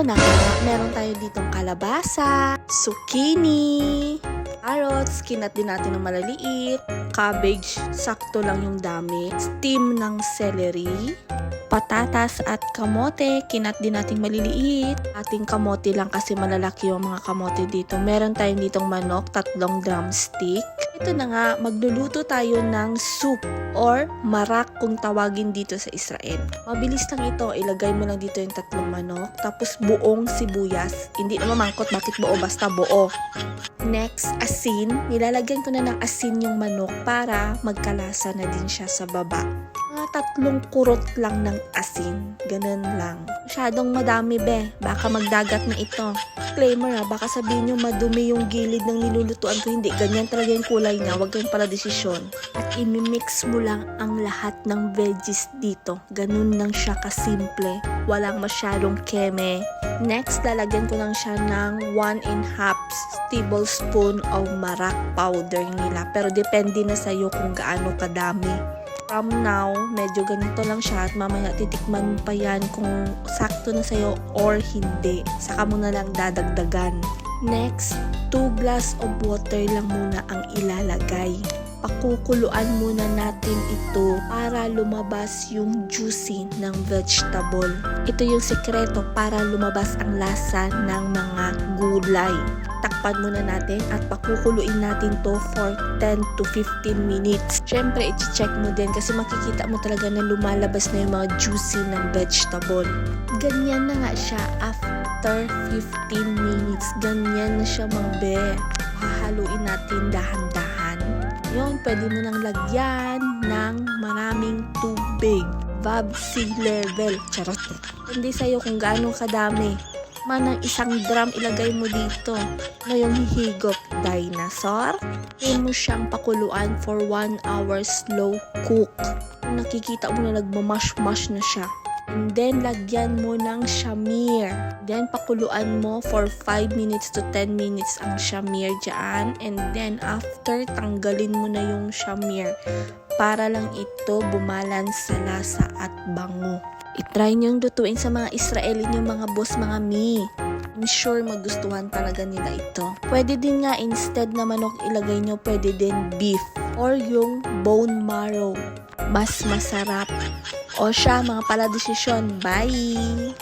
Ito na nga, meron tayo ditong kalabasa, zucchini, carrots, kinat din natin ng malaliit, cabbage, sakto lang yung dami, steam ng celery, patatas at kamote, kinat din nating maliliit. Ating kamote lang kasi malalaki yung mga kamote dito. Meron tayong ditong manok, 3 drumstick. Ito na nga, magluluto tayo ng soup or marak kung tawagin dito sa Israel. Mabilis lang ito, ilagay mo lang dito yung 3 manok, tapos buong sibuyas. Hindi na mamangkot, bakit buo? Basta buo. Next, asin. Nilalagyan ko na ng asin yung manok para magkalasa na din siya sa baba. 3 kurot lang ng asin. Ganun lang. Masyadong madami be. Baka magdagat na ito. Disclaimer baka sabihin nyo madumi yung gilid ng nilulutuan ko. Hindi, ganyan talaga yung kulay niya. Huwag kayong pala desisyon. At imimix mo lang ang lahat ng veggies dito. Ganun lang siya kasimple. Walang masyadong keme. Next, lalagyan ko lang siya ng 1½ tablespoon of marak powder nila. Pero depende na sa'yo kung gaano kadami. From now, medyo ganito lang siya at mamaya titikman mo pa yan kung sakto na sa'yo or hindi. Saka mo na lang dadagdagan. Next, 2 glass of water lang muna ang ilalagay. Pakukuluan muna natin ito para lumabas yung juicy ng vegetable. Ito yung sekreto para lumabas ang lasa ng mga gulay. Takpan muna natin at pakukuluin natin to for 10 to 15 minutes. Siyempre, i-check mo din kasi makikita mo talaga na lumalabas na yung mga juicy ng vegetable. Ganyan na nga siya after 15 minutes. Ganyan na siya be. Hahaluin natin dahan-dahan. Yun, pwede mo nang lagyan ng maraming tubig. Sea level. Charot. Hindi sa'yo kung gaano kadami. Manang 1 drum ilagay mo dito. Ngayong hihigop, dinosaur. Ngayon mo siyang pakuluan for 1 hour slow cook. Nakikita mo na nagmamash-mash na siya. And then, lagyan mo ng shamir. Then, pakuluan mo for 5 minutes to 10 minutes ang shamir dyan. And then, after, tanggalin mo na yung shamir. Para lang ito bumalance sa lasa at bango. I-try nyo yung lutuin sa mga Israeli nyo, mga boss, mga mi. I'm sure magustuhan talaga nila ito. Pwede din nga, instead na manok ilagay nyo, pwede din beef. Or yung bone marrow. Mas masarap. O siya, mga pala desisyon. Bye!